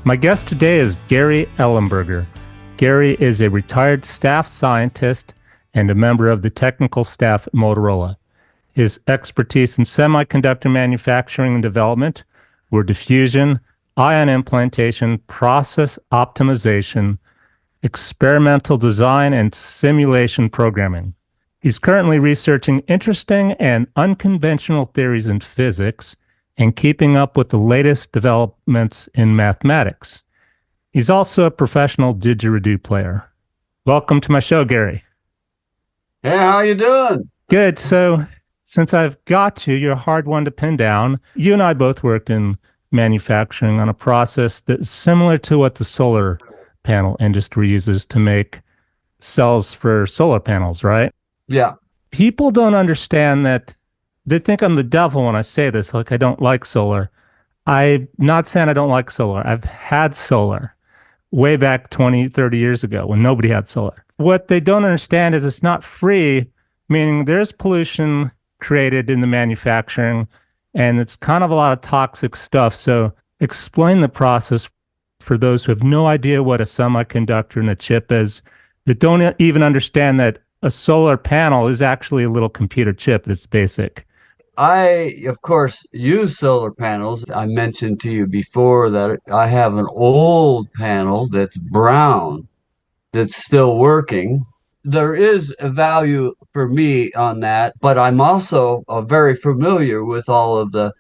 My guest today is Gary Ehlenberger. Gary is a retired staff scientist and a member of the technical staff at Motorola. His expertise in semiconductor manufacturing and development were diffusion, ion implantation, process optimization, experimental design, and simulation programming. He's currently researching interesting and unconventional theories in physics and keeping up with the latest developments in mathematics. He's also a professional didgeridoo player. Welcome to my show, Gary. Hey, how you doing? Good. So since I've got you, you're a hard one to pin down. You and I both worked in manufacturing on a process that's similar to what the solar panel industry uses to make cells for solar panels, right? Yeah. People don't understand that. They think I'm the devil when I say this, like I don't like solar. I'm not saying I don't like solar. I've had solar way back 20, 30 years ago when nobody had solar. What they don't understand is it's not free, meaning there's pollution created in the manufacturing, and it's kind of a lot of toxic stuff. So explain the process for those who have no idea what a semiconductor and a chip is, that don't even understand that a solar panel is actually a little computer chip. It's basic. I, of course, use solar panels. I mentioned to you before that I have an old panel that's brown that's still working. There is a value for me on that, but I'm also very familiar with all of the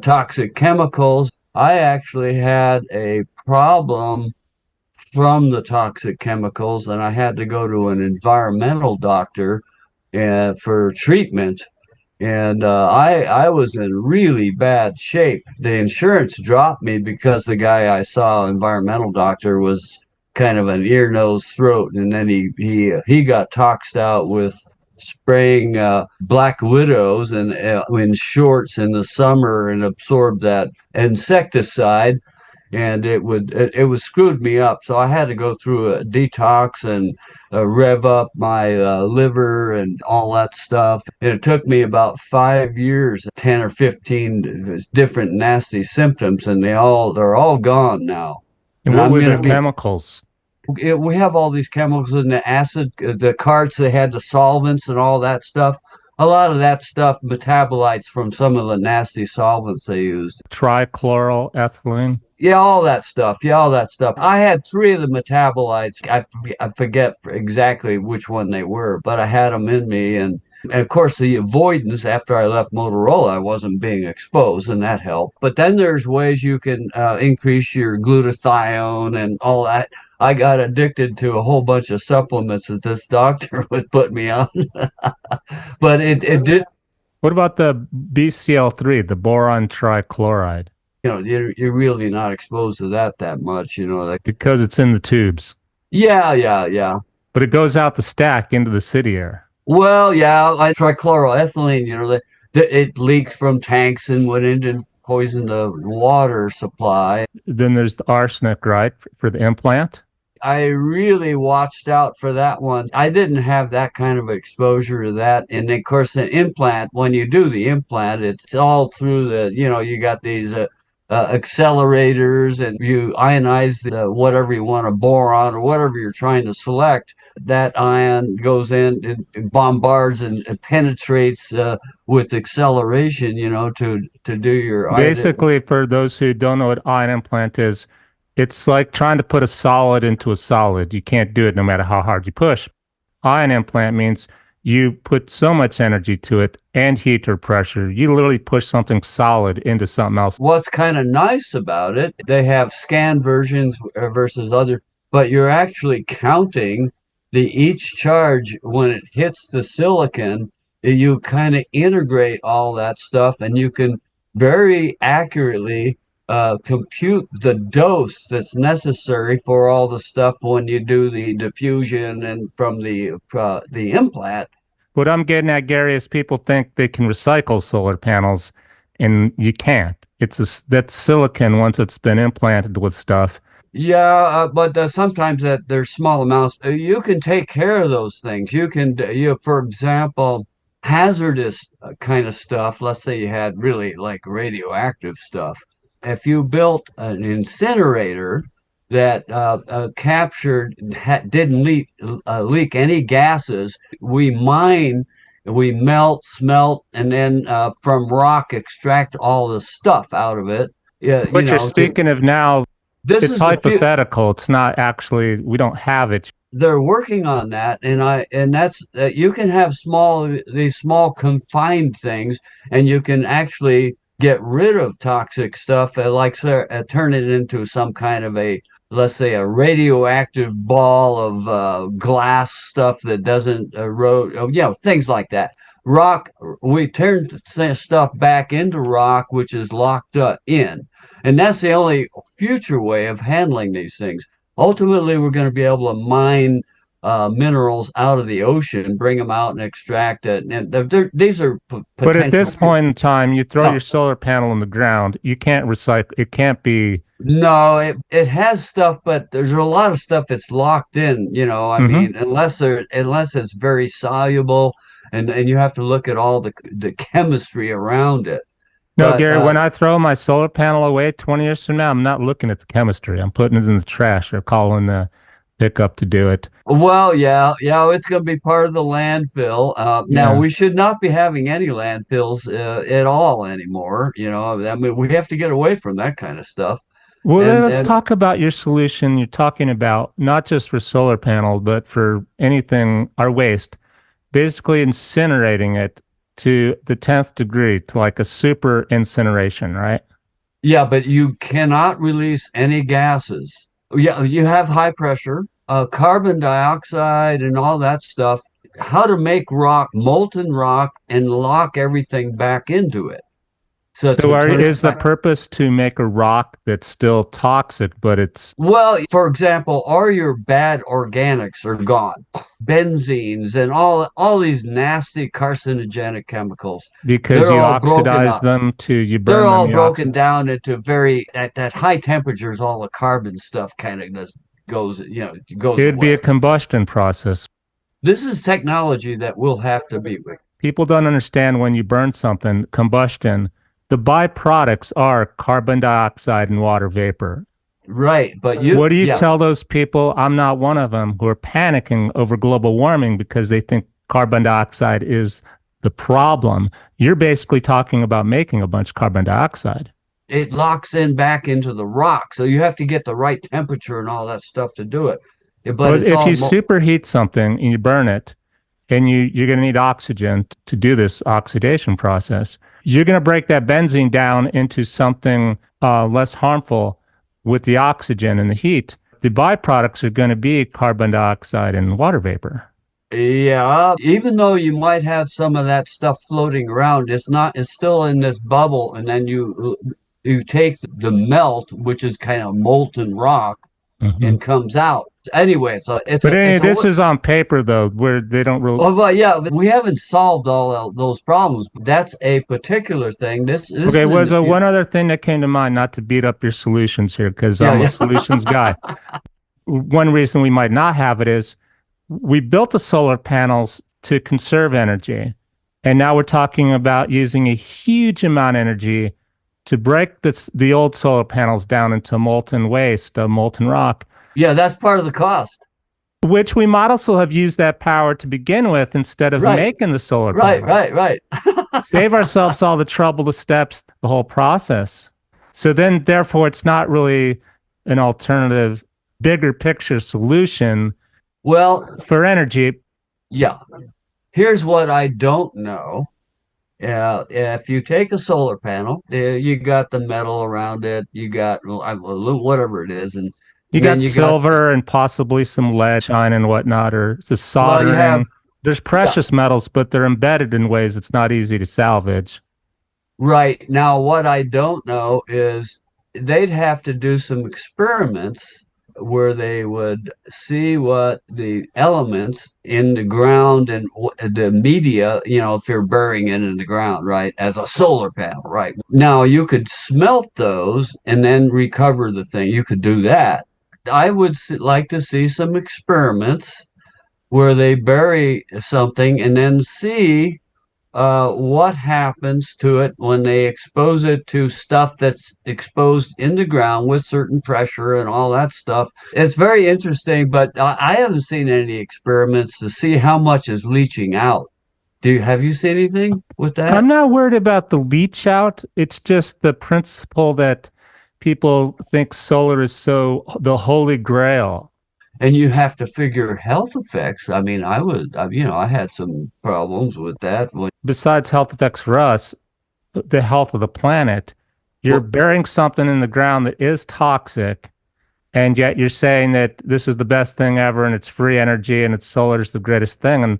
toxic chemicals. I actually had a problem from the toxic chemicals, and I had to go to an environmental doctor for treatment. And I was in really bad shape. The insurance dropped me because the guy I saw, environmental doctor, was kind of an ear, nose, throat, and then he got toxed out with spraying black widows and in shorts in the summer and absorbed that insecticide, and it was screwed me up. So I had to go through a detox and rev up my liver and all that stuff. And it took me about 5 years, 10 or 15 different nasty symptoms, and they're all gone now. And what were the chemicals? We have all these chemicals in the acid, the carts, they had the solvents and all that stuff. A lot of that stuff metabolites from some of the nasty solvents they used. Trichloroethylene? Yeah, all that stuff. Yeah, all that stuff. I had 3 of the metabolites. I forget exactly which one they were, but I had them in me. And of course, the avoidance after I left Motorola, I wasn't being exposed, and that helped. But then there's ways you can increase your glutathione and all that. I got addicted to a whole bunch of supplements that this doctor would put me on. But it did. What about the BCl3, the boron trichloride? You're really not exposed to that much, like, because it's in the tubes. Yeah. But it goes out the stack into the city air. Well, yeah, trichloroethylene, it leaked from tanks and went into poison the water supply. Then there's the arsenic, right, for the implant? I really watched out for that one. I didn't have that kind of exposure to that. And of course, the implant, when you do the implant, it's all through you got these accelerators, and you ionize whatever you want to boron or whatever you're trying to select. That ion goes in and bombards and penetrates with acceleration, to do your... Basically, for those who don't know what ion implant is, it's like trying to put a solid into a solid. You can't do it no matter how hard you push. Ion implant means you put so much energy to it and heat or pressure. You literally push something solid into something else. What's kind of nice about it, they have scan versions versus other, but you're actually counting each charge when it hits the silicon. You kind of integrate all that stuff, and you can very accurately compute the dose that's necessary for all the stuff when you do the diffusion and from the implant. What I'm getting at, Gary, is people think they can recycle solar panels, and you can't. That's silicon once it's been implanted with stuff. Yeah, but sometimes there's small amounts. You can take care of those things. You can, for example, hazardous kind of stuff. Let's say you had really like radioactive stuff if you built an incinerator that didn't leak any gases, we mine, we melt, smelt, and then from rock extract all the stuff out of it. Yeah, What you're speaking of now, this it's is the few. hypothetical. It's not actually, we don't have it. They're working on that, and that's you can have these small confined things, and you can actually get rid of toxic stuff, turn it into some kind of a, let's say, a radioactive ball of glass stuff that doesn't erode, things like that. Rock, we turn stuff back into rock, which is locked in, and that's the only future way of handling these things. Ultimately, we're going to be able to mine minerals out of the ocean, bring them out and extract it. And these are But at potential. this point in time, you throw No, your solar panel in the ground, you can't recycle, it can't be. no, it has stuff, but there's a lot of stuff that's locked in. I Mhm. mean, unless it's very soluble, and you have to look at all the chemistry around it. No, But Gary, when I throw my solar panel away 20 years from now, I'm not looking at the chemistry. I'm putting it in the trash or calling the pickup to do it. Well, yeah, yeah, it's going to be part of the landfill. Now, Yeah. we should not be having any landfills at all anymore. I mean, we have to get away from that kind of stuff. Well, then And let's talk about your solution. You're talking about not just for solar panel, but for anything, our waste, basically incinerating it to the 10th degree, to like a super incineration, right? yeah, but you cannot release any gases. Yeah, you have high pressure, carbon dioxide, and all that stuff. How to make rock, molten rock, and lock everything back into it. So So to turn it is the back. purpose to make a rock that's still toxic, but it's Well, for example, all your bad organics are gone. Benzenes and all these nasty carcinogenic chemicals. because They're you all broken oxidize up. them to you They're burn them, all you broken oxidize. down into very at high temperatures, all the carbon stuff kind of just goes It would be a away. combustion process. This is technology that we'll have to be with. People don't understand when you burn something, combustion, the byproducts are carbon dioxide and water vapor. Right, but What do you yeah, tell those people? I'm not one of them who are panicking over global warming because they think carbon dioxide is the problem. You're basically talking about making a bunch of carbon dioxide. it locks in back into the rock. So you have to get the right temperature and all that stuff to do it. But Well, it's if all you superheat something and you burn it, and you're going to need oxygen to do this oxidation process. You're going to break that benzene down into something less harmful with the oxygen and the heat. The byproducts are going to be carbon dioxide and water vapor. Yeah, even though you might have some of that stuff floating around, it's still in this bubble, and then you take the melt, which is kind of molten rock, Mhm. and comes out. Anyway, But anyway, it's a this is on paper though, where they don't really. oh, but yeah, we haven't solved all those problems. That's a particular thing. This Okay, is in was the future. one other thing that came to mind, not to beat up your solutions here, because Yeah, I'm a yeah. solutions guy. One reason we might not have it is we built the solar panels to conserve energy. And now we're talking about using a huge amount of energy to break the old solar panels down into molten waste, molten rock, Yeah, that's part of the cost. which we might also have used that power to begin with instead of Right, making the solar right, panel. right, right. Save ourselves all the trouble, the steps, the whole process. So then, therefore, it's not really an alternative, bigger picture solution Well, for energy. yeah. Here's what I don't know. Yeah, if you take a solar panel, you got the metal around it, you got whatever it is, and You then got you got silver and possibly some lead shine and whatnot, or the well, you have soldering. There's yeah, precious metals, but they're embedded in ways it's not easy to salvage. right. Now, what I don't know is they'd have to do some experiments where they would see what the elements in the ground and the media, if you're burying it in the ground, right, as a solar panel, right? Now, you could smelt those and then recover the thing. You could do that. I would like to see some experiments where they bury something and then see what happens to it when they expose it to stuff that's exposed in the ground with certain pressure and all that stuff. It's very interesting, but I haven't seen any experiments to see how much is leaching out. Have you seen anything with that? I'm not worried about the leach out. It's just the principle that people think solar is so the holy grail. And you have to figure health effects. I mean, I had some problems with that. Besides health effects for us, the health of the planet, you're Well, burying something in the ground that is toxic, and yet you're saying that this is the best thing ever and it's free energy and it's solar is the greatest thing. And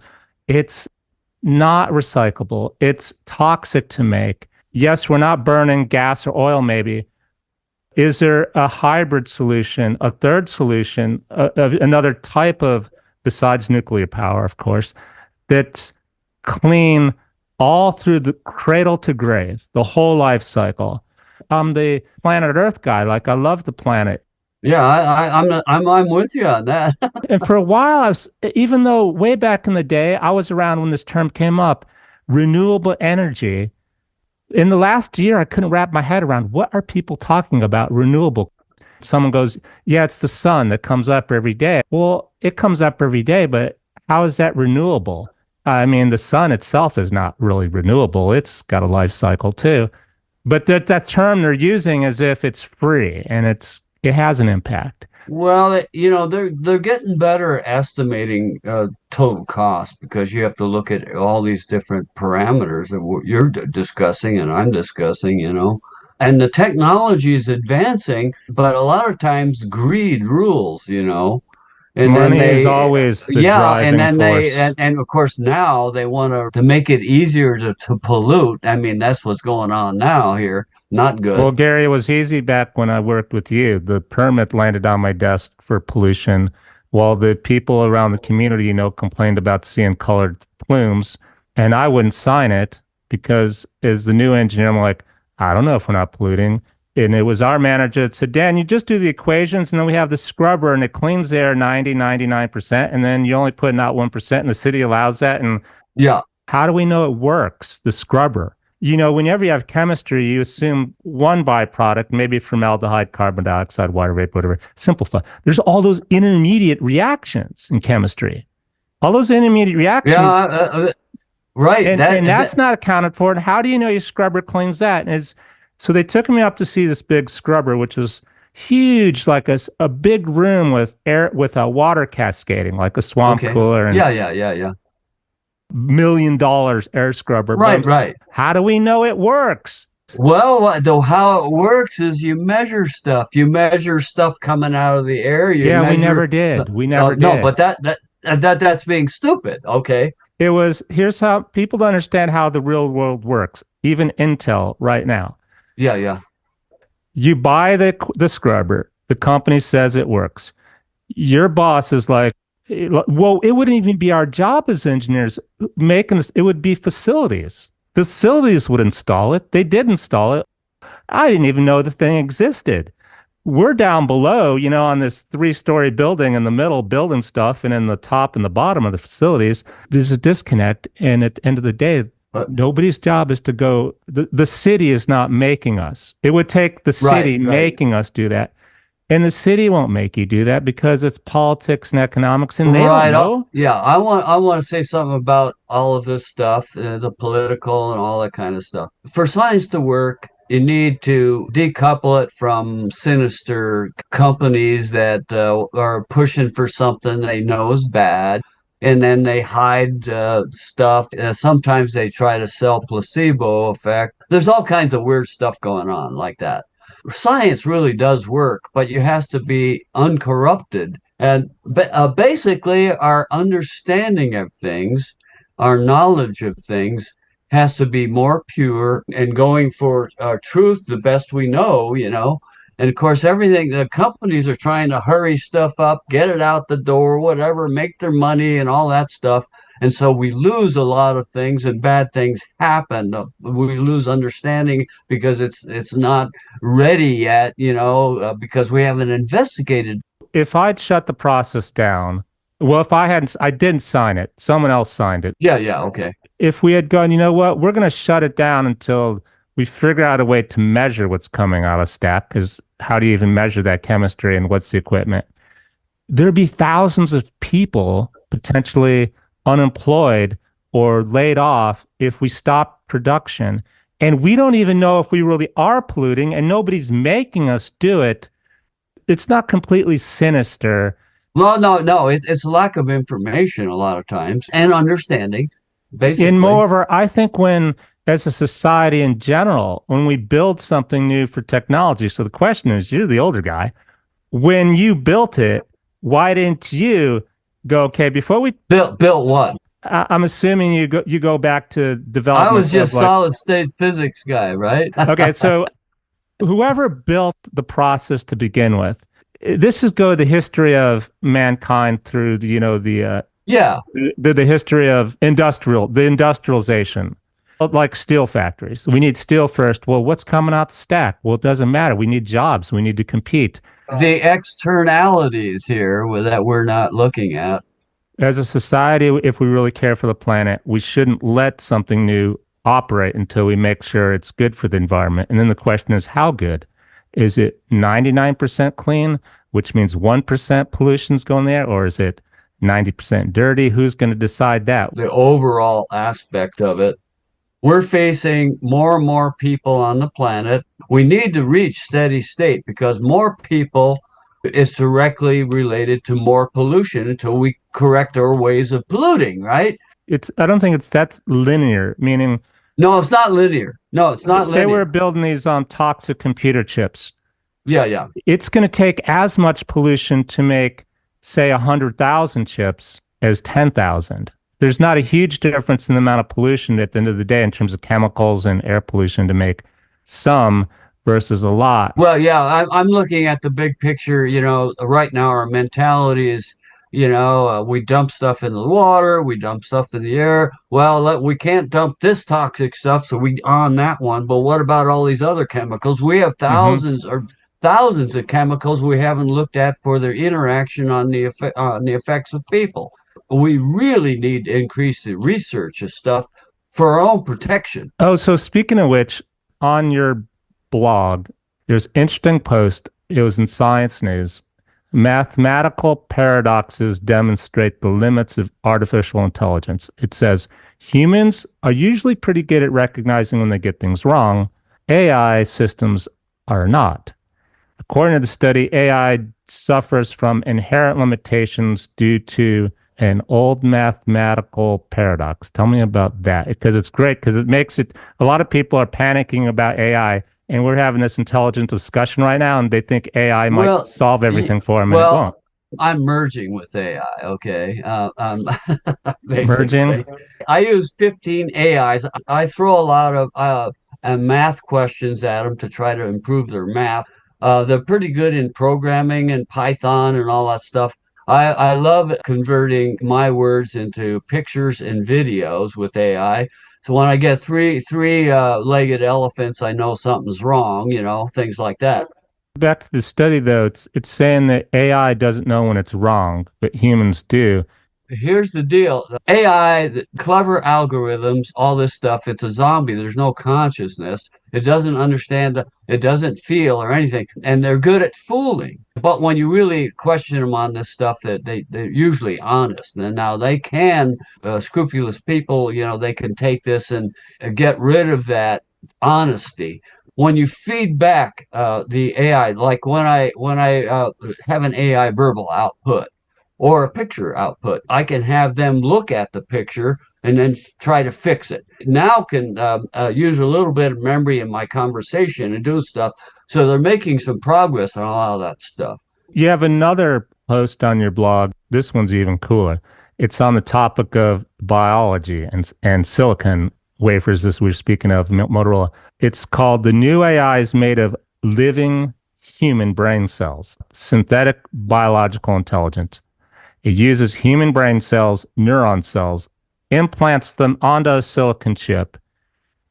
it's not recyclable. It's toxic to make. Yes, we're not burning gas or oil, maybe. Is there a hybrid solution, a third solution, another type of, besides nuclear power, of course, that's clean all through the cradle to grave, the whole life cycle? I'm the planet Earth guy. Like, I love the planet. yeah, I'm with you on that. And for a while, even though way back in the day, I was around when this term came up, renewable energy. In the last year, I couldn't wrap my head around what are people talking about renewable. Someone goes, yeah, it's the sun that comes up every day. Well, it comes up every day, but how is that renewable? I mean, the sun itself is not really renewable. It's got a life cycle too. But that term they're using as if it's free and it has an impact. Well, they're getting better at estimating total cost because you have to look at all these different parameters that you're discussing and I'm discussing, and the technology is advancing, but a lot of times greed rules, and then Money is always the yeah, and driving then force. and of course now they want to make it easier to pollute. I mean, that's what's going on now here. Not Well, good. Gary, it was easy back when I worked with you. The permit landed on my desk for pollution, while the people around the community, complained about seeing colored plumes, and I wouldn't sign it because as the new engineer, I'm like, I don't know if we're not polluting. And it was our manager that said, Dan, you just do the equations and then we have the scrubber and it cleans the air 99%. And then you only put out 1% and the city allows that. And Yeah. how do we know it works, the scrubber? Whenever you have chemistry, you assume one byproduct, maybe formaldehyde, carbon dioxide, water vapor, whatever. Simplify. There's all those intermediate reactions in chemistry. All those intermediate reactions. Yeah, right. And that's not accounted for. And how do you know your scrubber cleans that? So they took me up to see this big scrubber, which was huge, like a big room with air, with a water cascading, like a swamp okay. cooler. And Yeah. $1 million air scrubber. Right. How do we know it works? Well, though, how it works is you measure stuff. You measure stuff coming out of the air. We never did. We never did. No, but that's being stupid. Okay. Here's how people don't understand how the real world works. Even Intel right now. Yeah. You buy the scrubber. The company says it works. Your boss is like, well, it wouldn't even be our job as engineers making this. It would be facilities. The facilities would install it. They did install it. I didn't even know the thing existed. We're down below, on this 3-story building in the middle building stuff. And in the top and the bottom of the facilities, there's a disconnect. And at the end of the day, nobody's job is to go, the city is not making us. It would take the city making us do that. And the city won't make you do that because it's politics and economics, and they don't know. Yeah, I want to say something about all of this stuff, the political and all that kind of stuff. For science to work, you need to decouple it from sinister companies that are pushing for something they know is bad, and then they hide stuff. Sometimes they try to sell placebo effect. There's all kinds of weird stuff going on like that. Science really does work, but you have to be uncorrupted. And basically, our understanding of things, our knowledge of things, has to be more pure and going for truth the best we know, And of course, everything, the companies are trying to hurry stuff up, get it out the door, whatever, make their money and all that stuff. And so we lose a lot of things and bad things happen. We lose understanding because it's not ready yet, because we haven't investigated. If I'd shut the process down, well, if I didn't sign it, someone else signed it. Yeah, okay. If we had gone, you know what, we're going to shut it down until we figure out a way to measure what's coming out of stack, because how do you even measure that chemistry and what's the equipment? There'd be thousands of people potentially unemployed or laid off if we stop production. And we don't even know if we really are polluting, and nobody's making us do it. It's not completely sinister. Well, no, it's lack of information a lot of times and understanding, And basically. moreover, I think when, as a society in general, when we build something new for technology, so the question is, you're the older guy, when you built it, why didn't you go, okay, before we, Built what? I'm assuming you go back to I development was of just like, solid state physics guy, right? okay, so whoever built the process to begin with, this is go the history of mankind through the, Yeah. the history of the industrialization, like steel factories. We need steel first. Well, what's coming out the stack? Well, it doesn't matter. We need jobs. We need to compete. The externalities here that we're not looking at. As a society, if we really care for the planet, we shouldn't let something new operate until we make sure it's good for the environment. And then the question is, how good? Is it 99% clean, which means 1% pollution's going there, or is it 90% dirty? Who's going to decide that? The overall aspect of it. We're facing more and more people on the planet. We need to reach steady state because more people is directly related to more pollution until we correct our ways of polluting, right? I don't think it's that's linear, meaning No, it's not linear. No, it's not say we're linear. building these toxic computer chips. Yeah. It's going to take as much pollution to make, say, 100,000 chips as 10,000. There's not a huge difference in the amount of pollution at the end of the day in terms of chemicals and air pollution to make some versus a lot. Well, yeah, I'm looking at the big picture. Right now our mentality is, we dump stuff in the water, we dump stuff in the air. Well, we can't dump this toxic stuff, so we on that one. But what about all these other chemicals? We have Mm-hmm. thousands of chemicals we haven't looked at for their interaction on the effects of people. We really need to increase the research of stuff for our own protection. Oh, so speaking of which, on your blog, there's an interesting post. It was in Science News. Mathematical paradoxes demonstrate the limits of artificial intelligence. It says humans are usually pretty good at recognizing when they get things wrong. AI systems are not. According to the study, AI suffers from inherent limitations due to an old mathematical paradox. Tell me about that, because it's great, because it makes it, a lot of people are panicking about AI, and we're having this intelligent discussion right now, and they think AI might Well, solve everything for them, and it won't. well, I'm merging with AI. Okay, Merging. basically, I use 15 AIs. I throw a lot of math questions at them to try to improve their math. They're pretty good in programming and Python and all that stuff. I love converting my words into pictures and videos with AI. So when I get three legged elephants, I know something's wrong. Things like that. Back to the study, though, it's saying that AI doesn't know when it's wrong, but humans do. Here's the deal. The AI, the clever algorithms, all this stuff, it's a zombie. There's no consciousness. It doesn't understand, it doesn't feel or anything. And they're good at fooling. But when you really question them on this stuff, that they're usually honest. And now they can, scrupulous people, they can take this and get rid of that honesty. When you feed back the AI, like when I have an AI verbal output, or a picture output. I can have them look at the picture and then try to fix it. Now can use a little bit of memory in my conversation and do stuff. So they're making some progress on a lot of that stuff. You have another post on your blog. This one's even cooler. It's on the topic of biology and silicon wafers, as we were speaking of, Motorola. It's called The New AI is Made of Living Human Brain Cells, Synthetic Biological Intelligence. It uses human brain cells, neuron cells, implants them onto a silicon chip,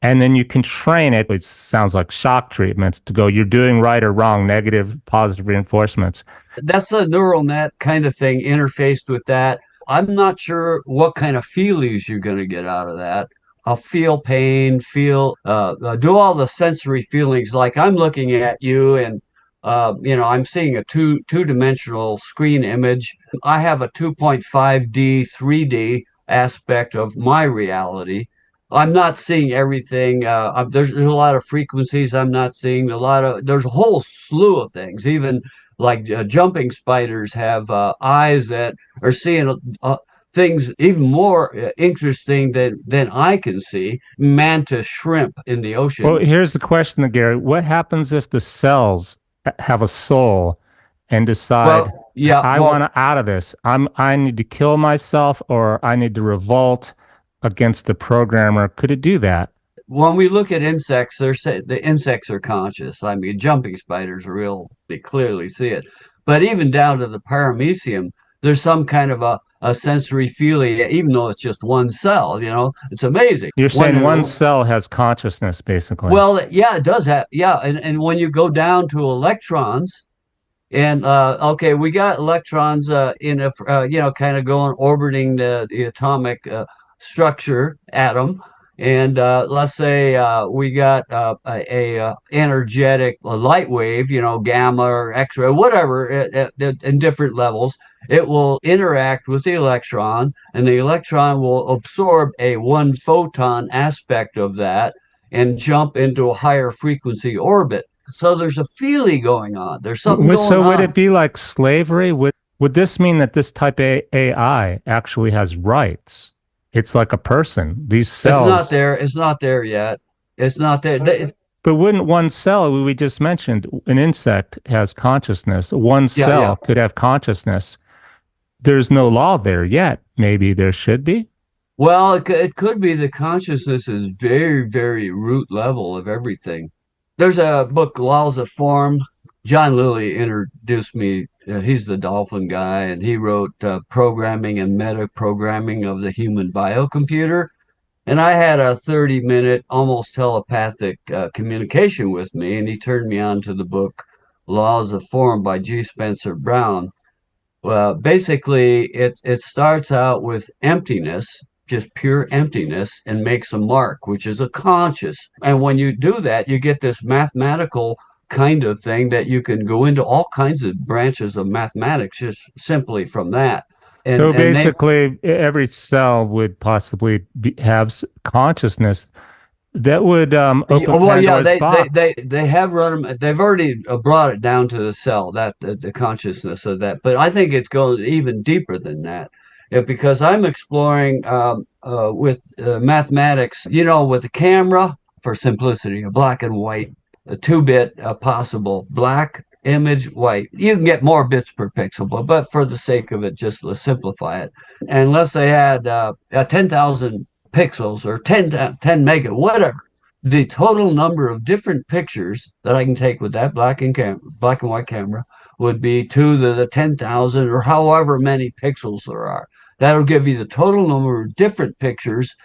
and then you can train it. It sounds like shock treatments to go, you're doing right or wrong, negative, positive reinforcements. That's a neural net kind of thing interfaced with that. I'm not sure what kind of feelings you're going to get out of that. I'll feel pain, do all the sensory feelings. Like I'm looking at you, and I'm seeing a two-dimensional screen image. I have a 2.5D, 3D aspect of my reality. I'm not seeing everything. There's a lot of frequencies I'm not seeing. There's a whole slew of things. Even like jumping spiders have eyes that are seeing things even more interesting than I can see. Mantis shrimp in the Well, ocean. here's the question, Gary. What happens if the cells have a soul and decide, Well, yeah, I well, want out of this. I need to kill myself or I need to revolt against the programmer. Could it do that? when we look at insects, the insects are conscious. I mean, jumping spiders are real, they clearly see it. But even down to the paramecium, there's some kind of a sensory feeling, even though it's just one cell, it's amazing. You're saying one cell has consciousness, basically. Well, yeah, it does have, yeah. And when you go down to electrons, and okay, we got electrons kind of going orbiting the atomic structure atom, and let's say we got energetic light wave, gamma or X-ray, whatever, in different levels. It will interact with the electron, and the electron will absorb a one photon aspect of that and jump into a higher frequency orbit. So there's a feeling going on. There's something going So would on. it be like slavery? Would this mean that this type of AI actually has rights? It's like a person. These It's not cells. there. It's not there yet. It's not there. But wouldn't one cell, we just mentioned, an insect has consciousness. One Yeah, yeah. cell could have consciousness. There's no law there yet. Maybe there should be. Well, it could be the consciousness is very, very root level of everything. There's a book, Laws of Form. John Lilly introduced me. He's the dolphin guy, and he wrote Programming and Meta Programming of the Human Biocomputer. And I had a 30-minute, almost telepathic communication with me, and he turned me on to the book Laws of Form by G. Spencer Brown. Well, basically, it starts out with emptiness, just pure emptiness, and makes a mark, which is a conscious. And when you do that, you get this mathematical kind of thing that you can go into all kinds of branches of mathematics just simply from that. So And they basically, every cell would possibly have consciousness that would open well, yeah, Pandora's box. they have run them. They've already brought it down to the cell, that the consciousness of that. But I think it goes even deeper than that, because I'm exploring with mathematics. With a camera, for simplicity, a black and white, a two-bit possible black image, white. You can get more bits per pixel, but for the sake of it, just let's simplify it. And let's say I had 10,000 pixels or 10 mega, whatever. The total number of different pictures that I can take with that black and white camera would be to the 10,000 or however many pixels there are. That'll give you the total number of different pictures.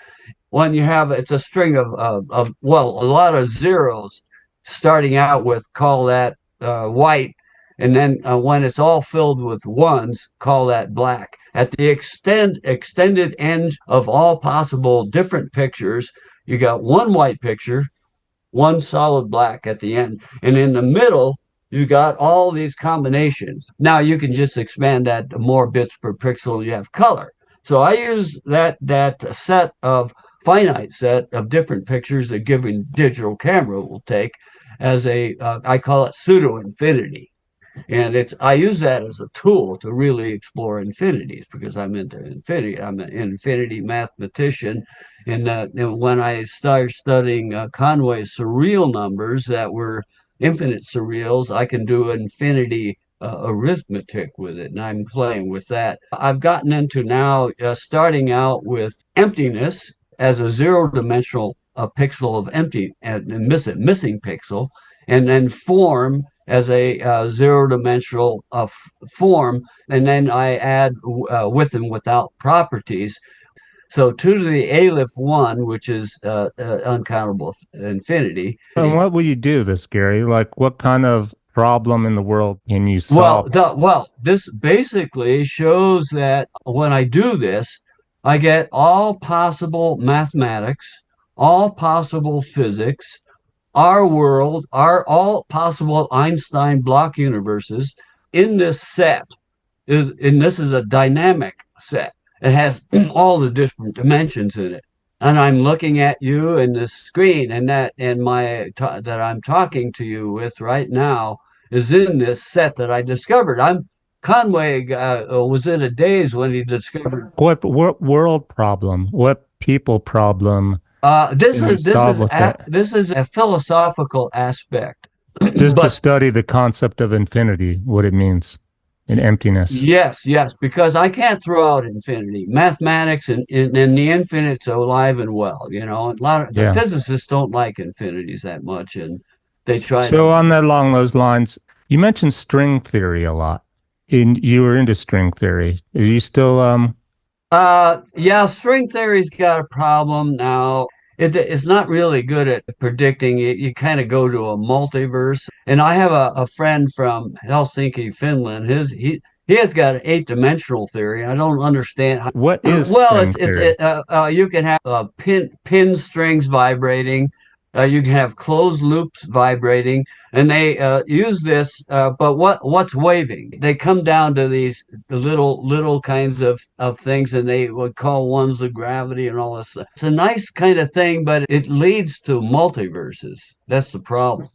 When you have, it's a string well, a lot of zeros starting out with, call that white. And then when it's all filled with ones, call that black. At the extended end of all possible different pictures, you got one white picture, one solid black at the end. And in the middle, you got all these combinations. Now you can just expand that to more bits per pixel, you have color. So I use that set of finite set of different pictures that given digital camera will take as I call it pseudo infinity. And I use that as a tool to really explore infinities because I'm into infinity. I'm an infinity mathematician. And when I started studying Conway's surreal numbers that were infinite surreals, I can do infinity arithmetic with it. And I'm playing with that. I've gotten into now starting out with emptiness as a zero-dimensional pixel of empty and missing pixel, and then form as a zero-dimensional form, and then I add with and without properties. So 2 to the aleph 1, which is uncountable infinity. And what will you do this, Gary? Like, what kind of problem in the world can you solve? This basically shows that when I do this, I get all possible mathematics, all possible physics, our world, our all possible Einstein block universes in this set and this is a dynamic set. It has all the different dimensions in it. And I'm looking at you in the screen, and that I'm talking to you with right now is in this set that I discovered. Conway was in a daze when he discovered. What world problem? What people problem This can you is this solve is with that? this is a philosophical aspect, Just to but study the concept of infinity, what it means in emptiness. yes, because I can't throw out infinity. Mathematics and the infinite's alive and well. A lot of the Yeah. physicists don't like infinities that much, and they try So to. along those lines, you mentioned string theory a lot. You were into string theory. Are you still Yeah, string theory's got a problem now. It's not really good at predicting it. You kind of go to a multiverse. And I have a friend from Helsinki, Finland. He has got an eight-dimensional theory. I don't understand how. what is Well, string theory? you can have pin strings vibrating. You can have closed loops vibrating, and they use this. But what's waving? They come down to these little kinds of things, and they would call ones the gravity and all this. It's a nice kind of thing, but it leads to multiverses. That's the problem.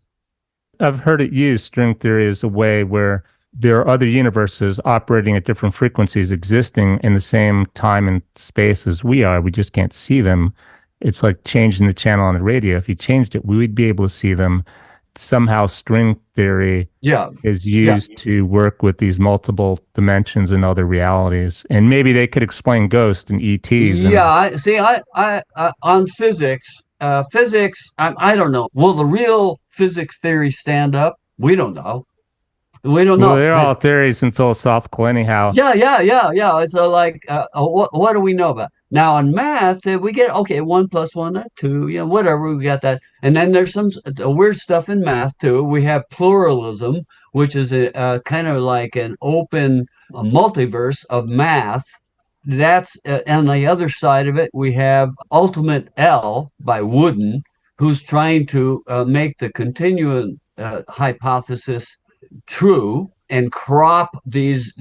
I've heard it used, string theory, as a way where there are other universes operating at different frequencies existing in the same time and space as we are. We just can't see them. It's like changing the channel on the radio. If you changed it, we would be able to see them. Somehow, string theory Yeah, is yeah. used to work with these multiple dimensions and other realities. And maybe they could explain ghosts and ETs. Yeah, And on physics, I don't know. Will the real physics theory stand up? We don't know. We don't well, know. they're all theories and philosophical anyhow. Yeah. So, like, what do we know about now in math? We get okay, one plus one, two, whatever. We got that, and then there's some weird stuff in math too. We have pluralism, which is a kind of like an open multiverse of math. That's on the other side of it. We have Ultimate L by Wooden, who's trying to make the continuum hypothesis true and crop these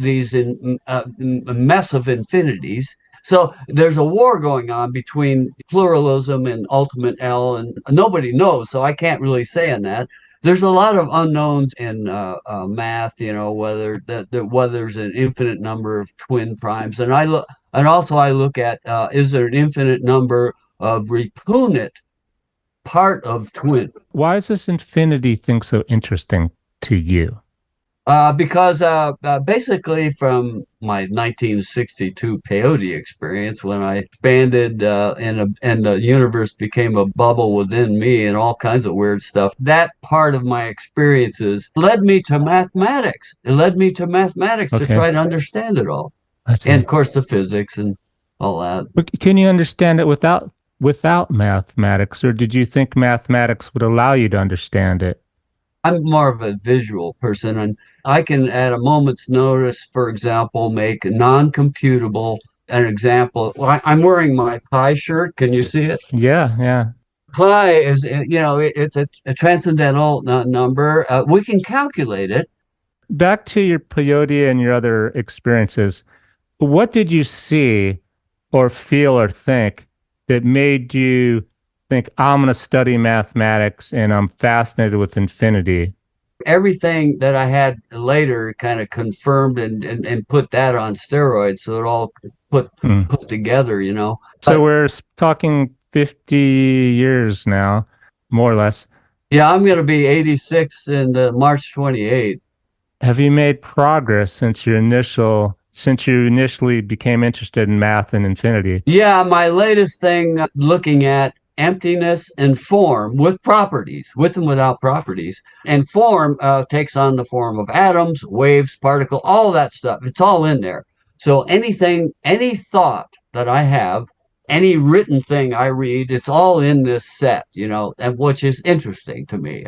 mess of infinities. So there's a war going on between pluralism and ultimate L, and nobody knows. So I can't really say on that. There's a lot of unknowns in math, whether there's an infinite number of twin primes, and I look at is there an infinite number of repugnant part of twin. Why is this infinity thing so interesting to you? Because basically from my 1962 peyote experience, when I expanded and the universe became a bubble within me and all kinds of weird stuff, that part of my experiences led me to mathematics. It led me to mathematics to Okay, try to understand it all, I and see. of course the physics and all that. But can you understand it without mathematics, or did you think mathematics would allow you to understand it? I'm more of a visual person, and I can, at a moment's notice, for example, make non-computable an example. Well, I'm wearing my pi shirt. Can you see it? Yeah, yeah. Pi is, it's a transcendental number. We can calculate it. Back to your peyote and your other experiences, what did you see or feel or think that made you think, I'm going to study mathematics and I'm fascinated with infinity? Everything that I had later kind of confirmed and put that on steroids, so it all put Hmm. put together, So But we're talking 50 years now, more or less. yeah, I'm going to be 86 in March 28th. Have you made progress since you initially became interested in math and infinity? Yeah, my latest thing looking at emptiness and form with properties, with and without properties. And form takes on the form of atoms, waves, particle, all that stuff. It's all in there. So any thought that I have any written thing I read, it's all in this set, and which is interesting to me.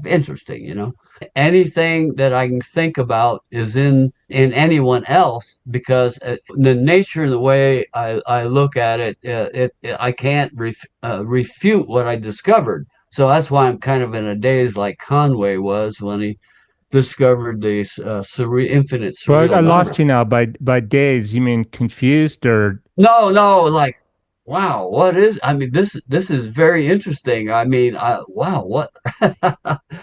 Interesting, anything that I can think about is in anyone else because the nature and the way I look at it, I can't refute what I discovered. So that's why I'm kind of in a daze like Conway was when he discovered the infinite Well, surreal I number. lost you now. By days, you mean confused or No, no, like, wow, what is? I mean, this is very interesting. I mean, wow, what?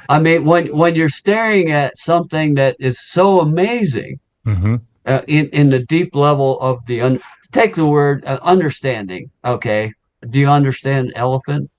I mean, when you're staring at something that is so amazing, hmm in the deep level of take the word understanding. Okay, do you understand elephant?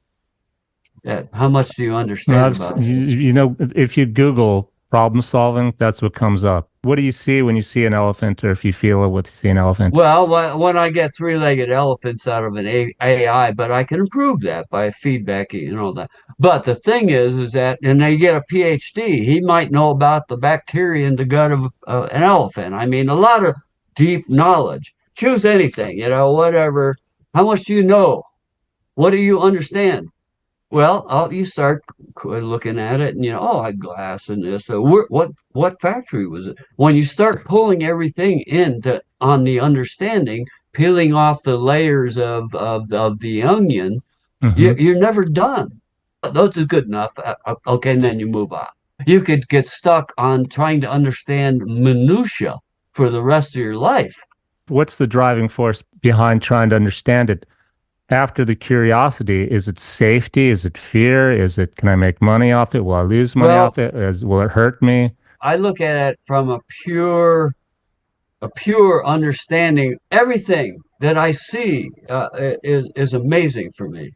How much do you Well, understand about it? if you Google problem solving, that's what comes up. What do you see when you see an elephant, or if you feel it when you see an elephant? Well, when I get three-legged elephants out of an AI, but I can improve that by feedbacking and all that. But the thing is that, and they get a PhD, he might know about the bacteria in the gut of an elephant. I mean, a lot of deep knowledge. Choose anything, whatever. How much do you know? What do you understand? Well, you start looking at it, and oh, I glass and this. What factory was it? When you start pulling everything into on the understanding, peeling off the layers of the onion, hmm you're never done. Those are good enough. Okay, and then you move on. You could get stuck on trying to understand minutia for the rest of your life. What's the driving force behind trying to understand it? After the curiosity, is it safety? Is it fear? Is it can I make money off it? Will I lose money Well, off it? Will it hurt me? I look at it from a pure understanding. Everything that I see is amazing for me,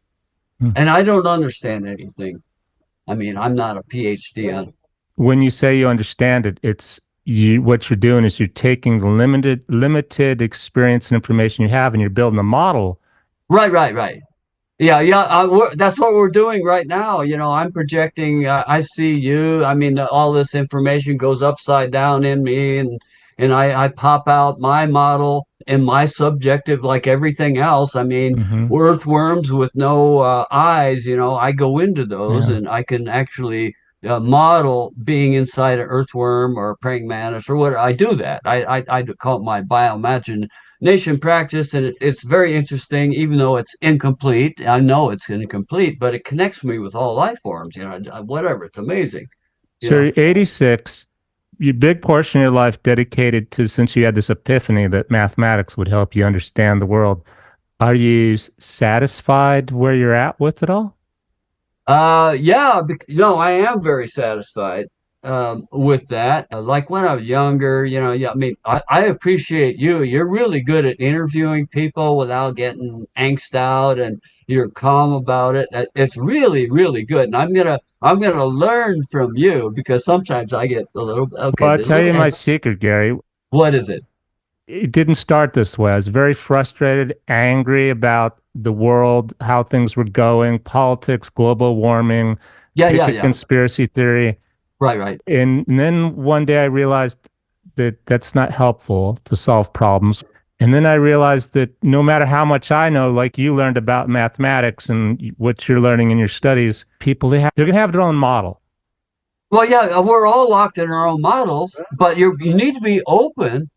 Hmm. and I don't understand anything. I mean, I'm not a PhD on. When you say you understand it, it's you. What you're doing is you're taking the limited experience and information you have, and you're building a model. Right, right, right. Yeah, yeah. That's what we're doing right now. I'm projecting. I see you. I mean, all this information goes upside down in me, and I pop out my model and my subjective, like everything else. I mean, hmm earthworms with no eyes. I go into those, Yeah. and I can actually model being inside an earthworm or a praying mantis or whatever. I do that. I call it my bioimagination practice, and it's very interesting, even though it's incomplete. I know it's incomplete, but it connects me with all life forms, whatever. It's amazing, you So know. you're 86. Your big portion of your life dedicated to since you had this epiphany that mathematics would help you understand the world. Are you satisfied where you're at with it all? Yeah, no, I am very satisfied with that. Like when I was younger, yeah, I mean, I appreciate you. You're really good at interviewing people without getting angst out, and you're calm about it. It's really, really good. And I'm gonna learn from you because sometimes I get a little okay, Well, I'll a tell little. you my secret, Gary. What is it? It didn't start this way. I was very frustrated, angry about the world, how things were going, politics, global warming, Yeah, pick yeah, a yeah. conspiracy theory. Right, right. And then one day I realized that that's not helpful to solve problems. And then I realized that no matter how much I know, like you learned about mathematics and what you're learning in your studies, people they're going to have their own model Well, yeah, we're all locked in our own models, but you need to be open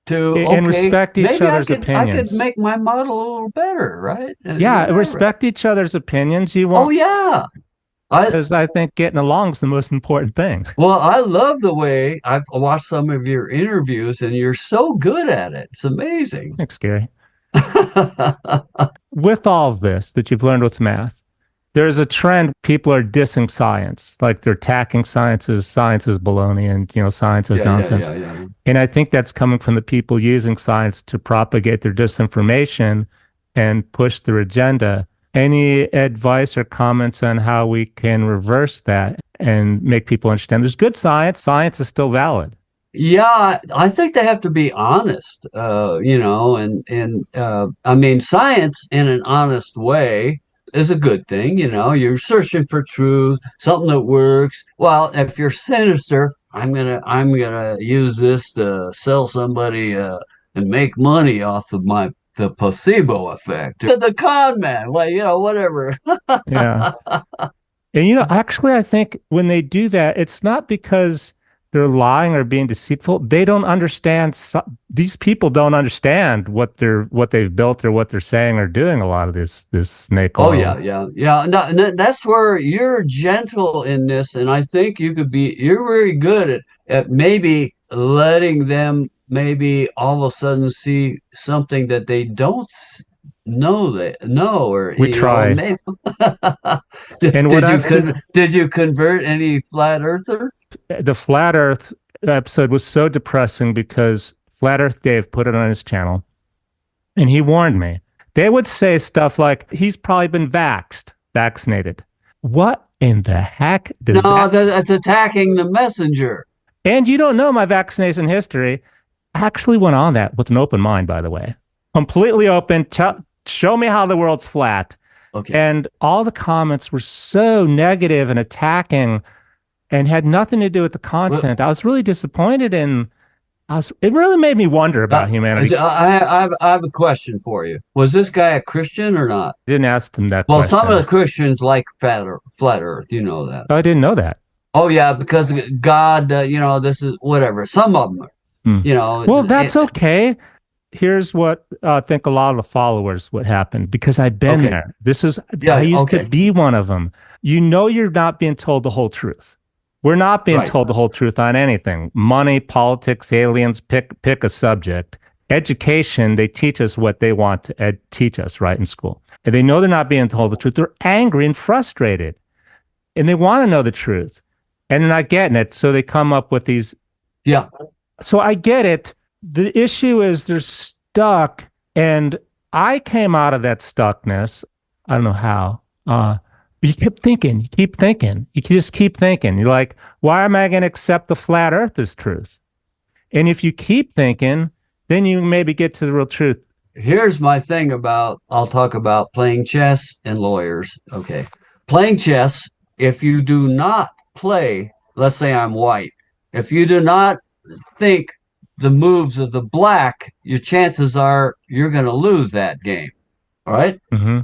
to, and okay, respect each maybe I other's could I could opinions. make my model a little better, right? Yeah, Whatever. respect each other's opinions. You Oh won't, yeah. I because I think getting along is the most important thing. well, I love the way I've watched some of your interviews, and you're so good at it. It's amazing. Thanks, Gary. With all of this that you've learned with math, there's a trend. People are dissing science, like they're attacking science is baloney, and science is Yeah, yeah, nonsense. yeah, yeah. And I think that's coming from the people using science to propagate their disinformation and push their agenda. Any advice or comments on how we can reverse that and make people understand there's good science? Science is still valid. Yeah, I think they have to be honest, and I mean, science in an honest way is a good thing. You're searching for truth, something that works. Well, if you're sinister, I'm gonna use this to sell somebody and make money off of my the placebo effect, the con man, well, whatever. Yeah. And actually, I think when they do that, it's not because they're lying or being deceitful. They don't understand. These people don't understand what they've built or what they're saying or doing. A lot of this snake Oh oil. yeah, yeah, yeah. No, that's where you're gentle in this, and I think you're very good at maybe letting them maybe all of a sudden see something that they don't know they know, or We try. maybe And what I've did you convert any flat earther? the Flat Earth episode was so depressing because Flat Earth Dave put it on his channel, and he warned me. They would say stuff like, he's probably been vaccinated. What in the heck does No, that? that's attacking the messenger. And you don't know my vaccination history. I actually went on that with an open mind, by the way. Completely open. Show me how the world's flat. Okay. And all the comments were so negative and attacking and had nothing to do with the content. I was really disappointed in. It really made me wonder about humanity. I have a question for you. Was this guy a Christian or not? I didn't ask him that Well, question. some of the Christians like flat Earth. You know that. I didn't know that. Oh yeah, because God, this is whatever. Some of them, Well, that's okay. Here's what I think a lot of the followers would happen because I've been there. I used to be one of them. You're not being told the whole truth. We're not being told the whole truth on anything. Money, politics, aliens, pick a subject. Education, they teach us what they want to teach us, right, in school. And they know they're not being told the truth. They're angry and frustrated. And they want to know the truth. And they're not getting it. So they come up with these. Yeah. So I get it. The issue is they're stuck. And I came out of that stuckness. I don't know how. You keep thinking. You just keep thinking. You're like, why am I going to accept the flat earth as truth? And if you keep thinking, then you maybe get to the real truth. Here's my thing I'll talk about playing chess and lawyers. Okay. Playing chess, if you do not play, let's say I'm white, if you do not think the moves of the black, your chances are you're going to lose that game. All right. Mm-hmm.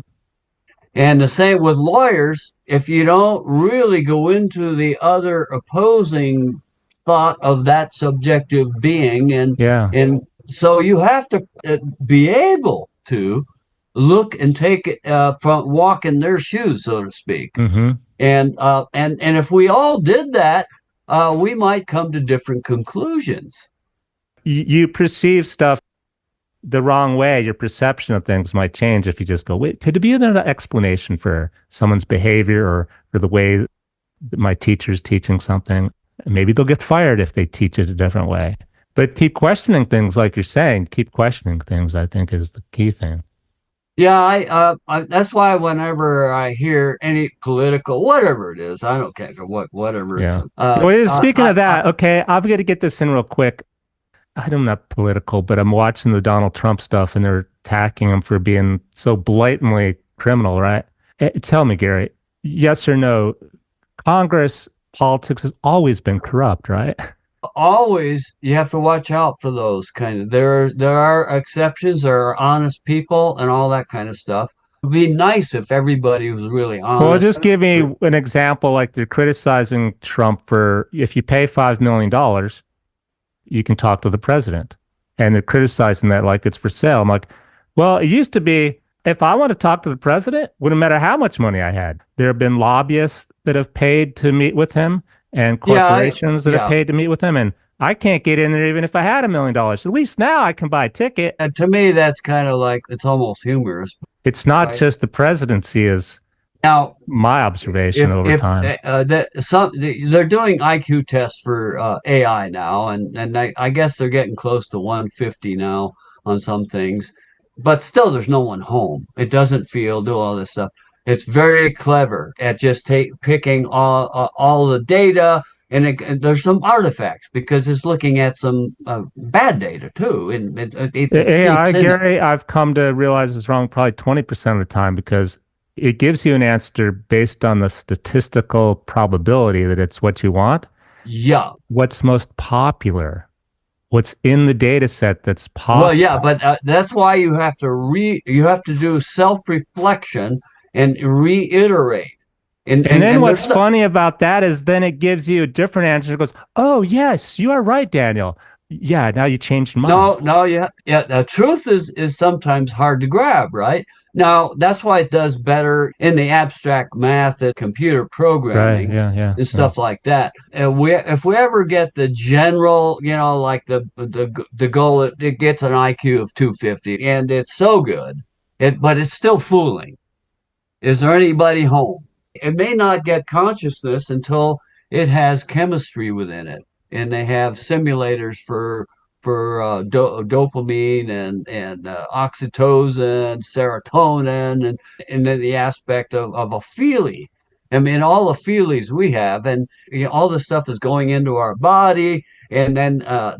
And the same with lawyers, if you don't really go into the other opposing thought of that subjective being, and so you have to be able to look and take it walk in their shoes, so to speak. Mm-hmm. And if we all did that, we might come to different conclusions. You perceive stuff the wrong way. Your perception of things might change if you just go, wait, could there be another explanation for someone's behavior or for the way that my teacher's teaching something? Maybe they'll get fired if they teach it a different way. But keep questioning things, like you're saying. Keep questioning things, I think, is the key thing. Yeah, that's why whenever I hear any political, whatever it is, I don't care whatever. Yeah. Well, speaking of that, okay, I'm going to get this in real quick. I'm not political, but I'm watching the Donald Trump stuff, and they're attacking him for being so blatantly criminal, right? Tell me, Gary, yes or no, Congress politics has always been corrupt, right? Always, you have to watch out for those kind of. There are exceptions. There are honest people and all that kind of stuff. It'd be nice if everybody was really honest. Well, just give me an example. Like they're criticizing Trump for if you pay $5 million, you can talk to the president, and they're criticizing that like it's for sale. I'm like, well, it used to be if I want to talk to the president, wouldn't matter how much money I had. There have been lobbyists that have paid to meet with him, and corporations that have paid to meet with him, and I can't get in there even if I had $1 million. At least now I can buy a ticket. And to me, that's kind of like, it's almost humorous. It's not just the presidency, is now my observation over time. They're doing IQ tests for AI now, and I guess they're getting close to 150 now on some things, but still there's no one home. It doesn't do all this stuff. It's very clever at just picking all the data, and there's some artifacts because it's looking at some bad data too. And AI, Gary, I've come to realize is wrong probably 20% of the time because it gives you an answer based on the statistical probability that it's what you want. Yeah. What's most popular. what's in the data set that's Well, possible. yeah, but that's why you have to do self-reflection and reiterate. And then And what's there's no, funny about that is then it gives you a different answer. It goes, oh, yes, you are right, Daniel. Yeah, now you changed your mind. no, yeah, yeah. The truth is sometimes hard to grab, right? Now, that's why it does better in the abstract math and computer Right. programming Yeah. Yeah. and Yeah. stuff like that. And if we ever get the general, like the goal, it gets an IQ of 250, and it's so good, but it's still fooling. Is there anybody home? It may not get consciousness until it has chemistry within it, and they have simulators for dopamine and oxytocin, serotonin, and then the aspect of a feeling. I mean, all the feelings we have, and all the stuff is going into our body, and then and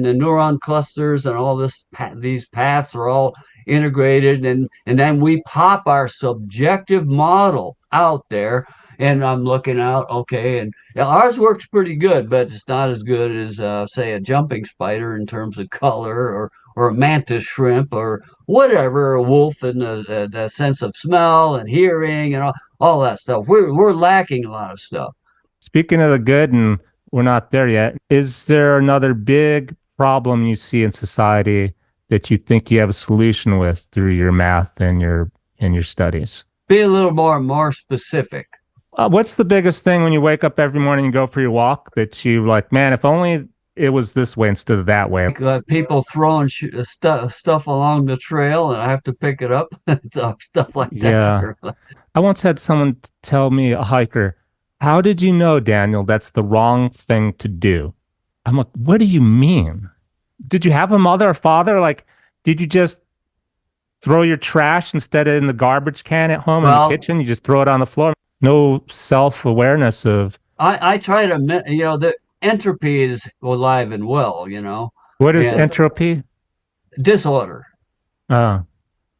the neuron clusters and all these paths are all integrated, and then we pop our subjective model out there, and I'm looking out, okay, and ours works pretty good, but it's not as good as say a jumping spider in terms of color, or a mantis shrimp, or whatever, a wolf in the sense of smell and hearing and all that stuff. We're lacking a lot of stuff. Speaking of the good, and we're not there yet, is there another big problem you see in society that you think you have a solution with through your math and your studies? Be a little more specific. What's the biggest thing when you wake up every morning and go for your walk that you like, man, if only it was this way instead of that way? People throwing stuff along the trail, and I have to pick it up, stuff like Yeah. that. I once had someone tell me, a hiker, how did you know, Daniel, that's the wrong thing to do? I'm like, what do you mean? Did you have a mother or father? Like, did you just throw your trash instead of in the garbage can at home in the Well, kitchen? You just throw it on the floor. No self awareness of I try to, the entropy is alive and well, what is and entropy? disorder, Uh,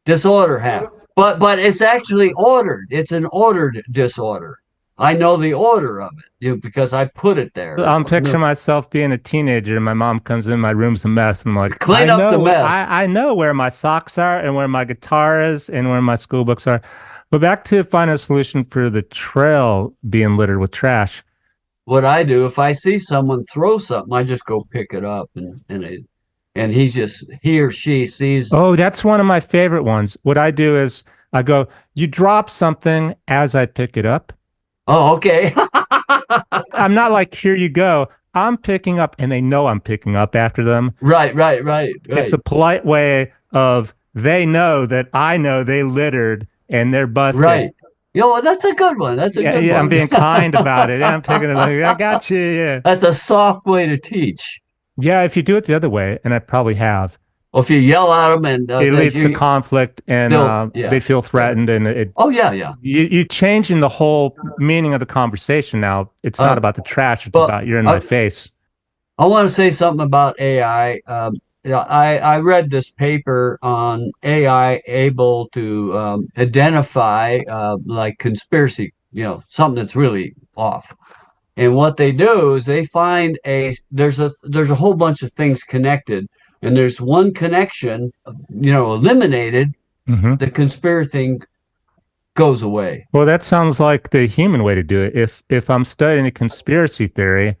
disorder happens. But it's actually ordered. It's an ordered disorder. I know the order of it, because I put it there. I'm picturing myself being a teenager and my mom comes in, my room's a mess. I'm like, Clean up the mess. I know where my socks are and where my guitar is and where my school books are. But back to find a solution for the trail being littered with trash. What I do, if I see someone throw something, I just go pick it up, and he or she sees. Oh, that's one of my favorite ones. What I do is I go, you drop something as I pick it up. Oh, okay. I'm not like, here you go. I'm picking up, and they know I'm picking up after them. Right. It's a polite way of they know that I know they littered and they're busted. Right. That's a good one. That's a Yeah, good yeah, I'm one. being kind about it. I'm picking it like, I got you. Yeah. That's a soft way to teach. Yeah, if you do it the other way, and I probably have, Well, if you yell at them, and it leads to conflict and yeah. they feel threatened and Oh, yeah. you changing the whole meaning of the conversation now. It's not about the trash, it's But about you're in my face. I want to say something about AI. I read this paper on AI able to identify like conspiracy, something that's really off. And what they do is they find there's a whole bunch of things connected, and there's one connection, eliminated. Mm-hmm. The conspiracy thing goes away. Well, that sounds like the human way to do it. If I'm studying a conspiracy theory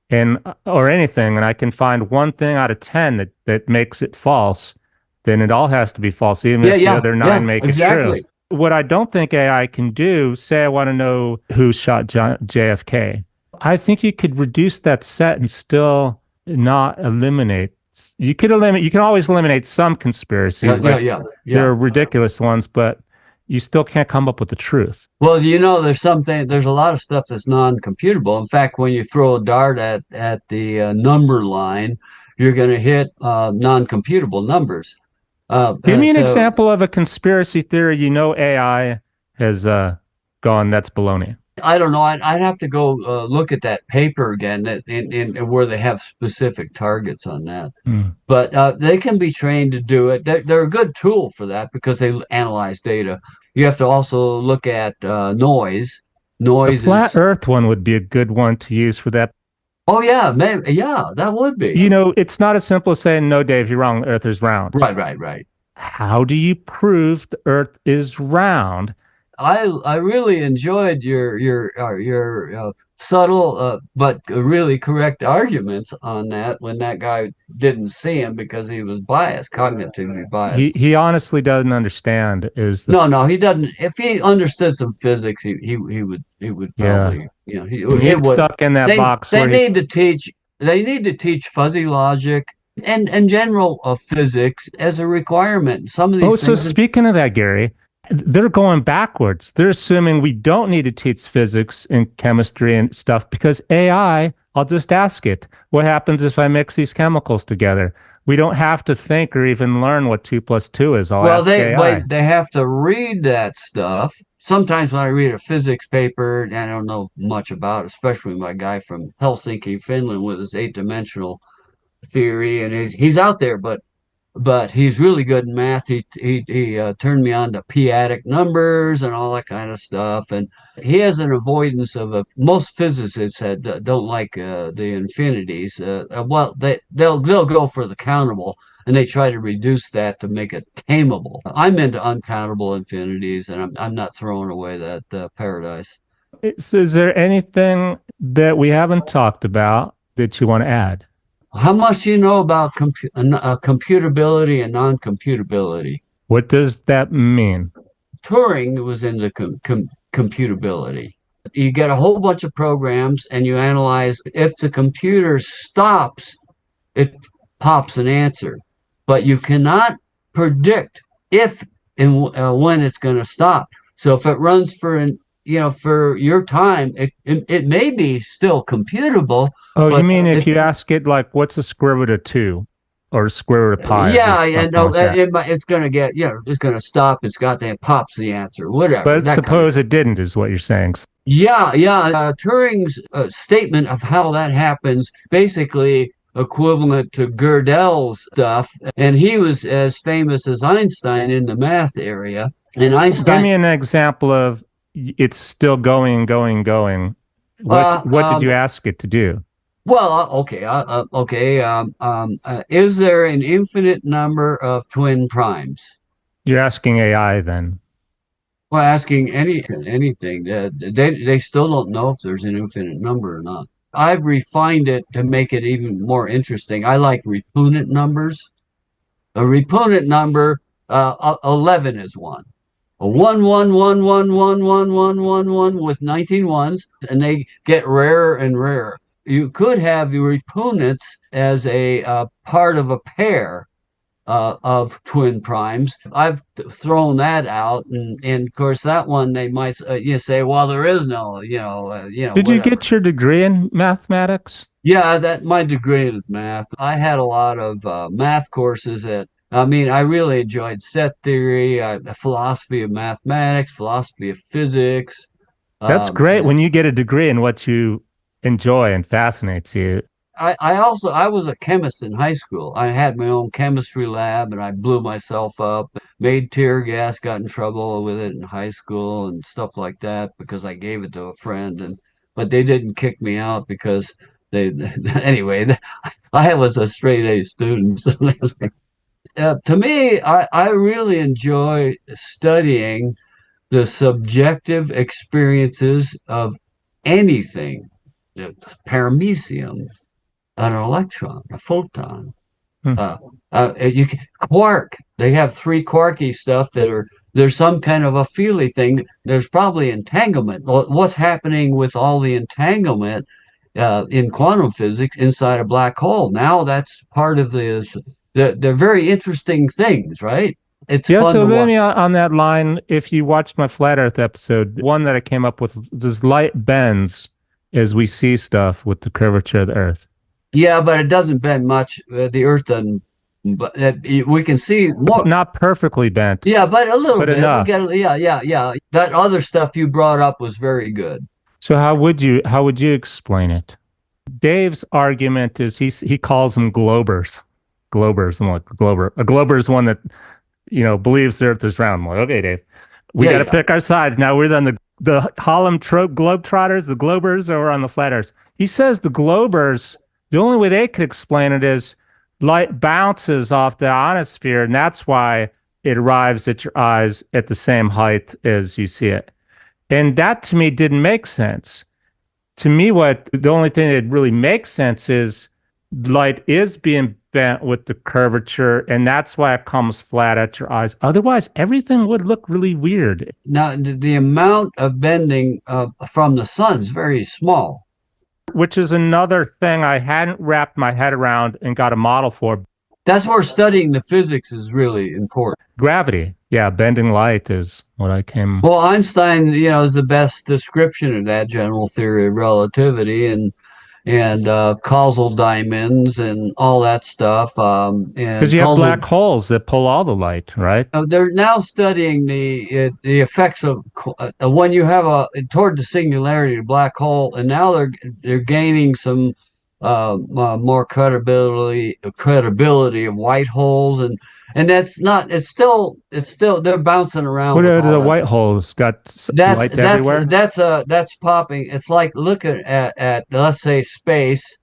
and or anything, and I can find one thing out of 10 that makes it false, then it all has to be false, even if the other nine make it true. What I don't think AI can do, say I want to know who shot JFK. I think you could reduce that set and still not eliminate. You can always eliminate some conspiracies. There are ridiculous ones, but you still can't come up with the truth. Well, there's a lot of stuff that's non-computable. In fact, when you throw a dart at the number line, you're going to hit non-computable numbers. Give me an example of a conspiracy theory AI has gone, that's baloney. I don't know. I'd have to go look at that paper again, and where they have specific targets on that. But they can be trained to do it. They're a good tool for that because they analyze data. You have to also look at noise. The flat Earth one would be a good one to use for that. Oh yeah, maybe, yeah, that would be. It's not as simple as saying, no, Dave, you're wrong. The Earth is round. Right, right, right. How do you prove the Earth is round? I really enjoyed your subtle but really correct arguments on that when that guy didn't see him because he was biased, cognitively He biased. he honestly doesn't understand is the No, no, he doesn't. If he understood some physics, he would yeah. probably, And he it gets would. stuck in that They box they where he need to teach they need to teach fuzzy logic and general physics as a requirement. Some of Oh, these so things. speaking of that, Gary, they're going backwards. They're assuming we don't need to teach physics and chemistry and stuff because AI, I'll just ask it, what happens if I mix these chemicals together? We don't have to think or even learn what two plus two is. I'll Well, ask AI. they have to read that stuff. Sometimes when I read a physics paper, and I don't know much about, especially my guy from Helsinki, Finland, with his eight-dimensional theory, and he's out there, but he's really good in math. He turned me on to p-adic numbers and all that kind of stuff. And he has an avoidance of most physicists don't like the infinities. Well, they'll go for the countable, and they try to reduce that to make it tameable. I'm into uncountable infinities, and I'm not throwing away that paradise. So is there anything that we haven't talked about that you want to add? How much do you know about computability and non-computability? What does that mean? Turing was into computability. You get a whole bunch of programs and you analyze if the computer stops, it pops an answer, but you cannot predict if and when it's going to stop. So if it runs for your time, it may be still computable, Oh, you but mean if you ask it like what's the square root of two or square root of pi or yeah, and something like that? it's going to get, it's going to stop. It's got that pops the answer, whatever, But that kind of. suppose it didn't, is what you're saying. Yeah, yeah. Turing's statement of how that happens basically equivalent to Gödel's stuff, and he was as famous as Einstein in the math area. And Give Einstein, me an example of it's still going, going, going. uh, What did um, you ask it to do? well, okay. Is there an infinite number of twin primes? You're asking AI then. Well, asking anything, they still don't know if there's an infinite number or not. I've refined it to make it even more interesting. I like repugnant numbers. A repugnant number, 11 is one. A one with 19 ones, and they get rarer and rarer. You could have your repugnants as a part of a pair of twin primes. I've thrown that out, and of course that one they might say, well, there is no, Did you whatever. get your degree in mathematics? Yeah, that my degree is math. I had a lot of math courses that. I mean, I really enjoyed set theory, philosophy of mathematics, philosophy of physics. That's great And when you get a degree in what you enjoy and fascinates you. I was a chemist in high school. I had my own chemistry lab and I blew myself up, made tear gas, got in trouble with it in high school and stuff like that because I gave it to a friend and but they didn't kick me out because they anyway, I was a straight A student. So to me, I really enjoy studying the subjective experiences of anything, paramecium, an electron, a photon. Hmm. You can, quark. They have three quarky stuff that are there's some kind of a feely thing. There's probably entanglement. What's happening with all the entanglement in quantum physics inside a black hole? Now that's part of they're very interesting things, right? It's Yeah, fun so to let watch. me on that line, if you watched my flat earth episode, one that I came up with, does light bends as we see stuff with the curvature of the earth? Yeah, but it doesn't bend much. The Earth doesn't. But we can see more. Not perfectly bent, Yeah, but a little but bit. We enough. get. Yeah, yeah, yeah. That other stuff you brought up was very good. So how would you explain it? Dave's argument is he calls them globers. Globers. I'm like, glober. A glober is one that, believes the earth is round. I'm like, okay, Dave, we Yeah, got to yeah. pick our sides. Now we're on the the Harlem Globetrotters, the Globers, or on the Flat Earth. He says the Globers, the only way they could explain it is light bounces off the ionosphere, and that's why it arrives at your eyes at the same height as you see it. And that to me didn't make sense. To me, what the only thing that really makes sense is light is being bent with the curvature, and that's why it comes flat at your eyes. Otherwise, everything would look really weird. Now, the amount of bending from the sun is very small. Which is another thing I hadn't wrapped my head around and got a model for. That's where studying the physics is really important. Gravity. Yeah, bending light is what I came. Well, Einstein, is the best description of that, general theory of relativity, and causal diamonds and all that stuff. And because you have black holes that pull all the light, right? They're now studying the effects of when you have toward the singularity, black hole, and now they're gaining some more credibility of white holes, and that's not. It's still they're bouncing around. What are the white holes? Got light everywhere? That's popping. It's like looking at let's say space.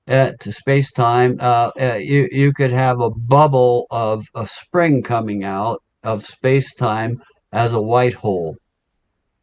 To space time, you could have a bubble of a spring coming out of space time as a white hole.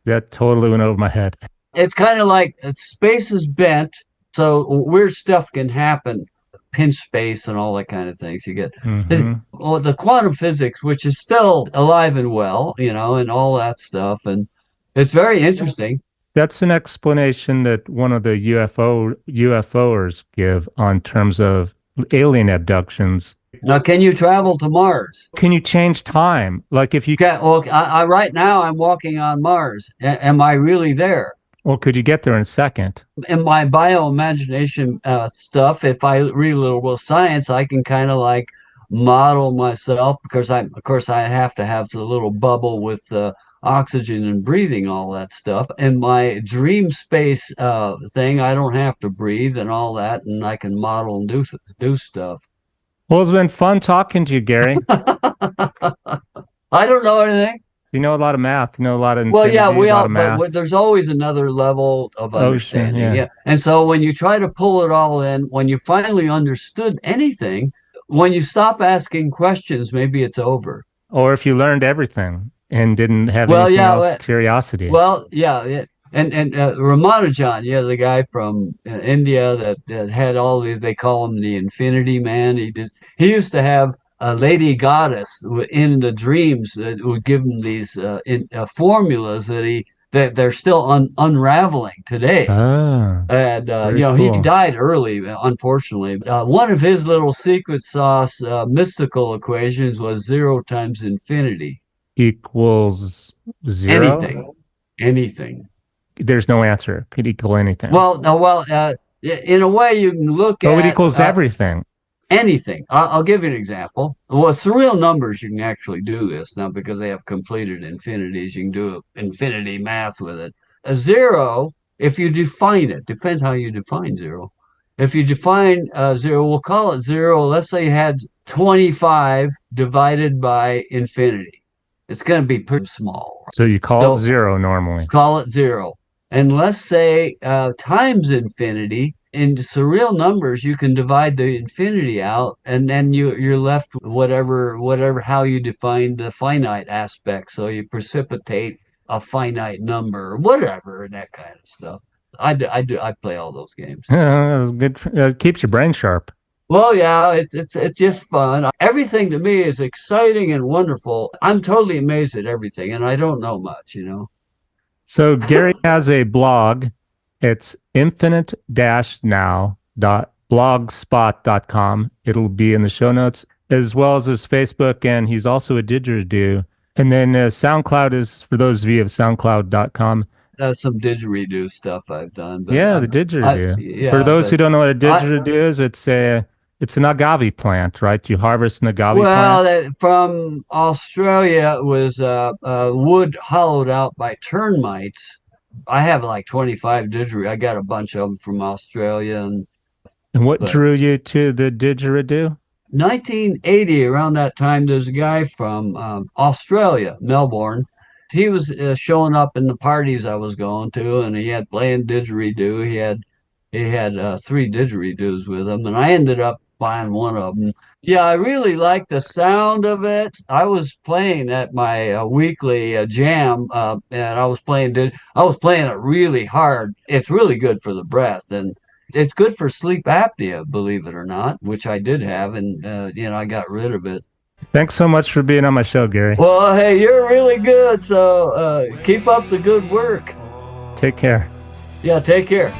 That totally went over my head. It's kind of like space is bent, so weird stuff can happen, pinch space and all that kind of things. You get the quantum physics, which is still alive and well, and all that stuff, and it's very interesting. That's an explanation that one of the UFOers give on terms of alien abductions. Now, can you travel to Mars? Can you change time? Like if you can, well, right now I'm walking on Mars. Am I really there? Well, could you get there in a second? In my bioimagination stuff, if I read a little bit of science, I can kind of like model myself because of course, I have to have the little bubble with oxygen and breathing, all that stuff. In my dream space thing, I don't have to breathe and all that, and I can model and do stuff. Well, it's been fun talking to you, Gary. I don't know anything. You know a lot of math. You know a lot of well, yeah, but there's always another level of understanding. Yeah. And so when you try to pull it all in, when you finally understood anything, when you stop asking questions, maybe it's over. Or if you learned everything and didn't have anything else, curiosity. Well, yeah. And Ramanujan, the guy from India that had all these, they call him the Infinity Man. He used to have a lady goddess in the dreams that would give him these formulas that they're still unraveling today. And cool. He died early, unfortunately. One of his little secret sauce mystical equations was 0 times infinity equals 0. Anything. There's no answer. Could equal anything. Well, in a way, you can look at. It equals everything. Anything. I'll give you an example. Well, surreal numbers, you can actually do this now because they have completed infinities. You can do infinity math with it. A 0, if you define it, depends how you define 0. If you define 0, we'll call it 0. Let's say you had 25 divided by infinity. It's going to be pretty small. So you call it 0 normally. Call it 0. And let's say times infinity. In surreal numbers, you can divide the infinity out, and then you're left with whatever how you define the finite aspect. So you precipitate a finite number, or whatever, and that kind of stuff. I play all those games. That's good. It keeps your brain sharp. Well, yeah, it's just fun. Everything to me is exciting and wonderful. I'm totally amazed at everything, and I don't know much, So Gary has a blog. It's infinite-now.blogspot.com. It'll be in the show notes, as well as his Facebook, and he's also a didgeridoo. And then SoundCloud is for those of you of soundcloud.com. Some didgeridoo stuff I've done. But the didgeridoo. For those who don't know what a didgeridoo is, it's an agave plant, right? You harvest an agave plant. Well, from Australia, it was wood hollowed out by termites. I have like 25 didgeridoo. I got a bunch of them from Australia. And what drew you to the didgeridoo? 1980, around that time, there's a guy from Australia, Melbourne. He was showing up in the parties I was going to, and he had playing didgeridoo. He had three didgeridoos with him, and I ended up buying one of them. Yeah, I really liked the sound of it. I was playing at my weekly jam, and I was playing it really hard. It's really good for the breath, and it's good for sleep apnea, believe it or not, which I did have, and I got rid of it. Thanks so much for being on my show, Gary. Well, hey, you're really good, so keep up the good work. Take care. Yeah, take care.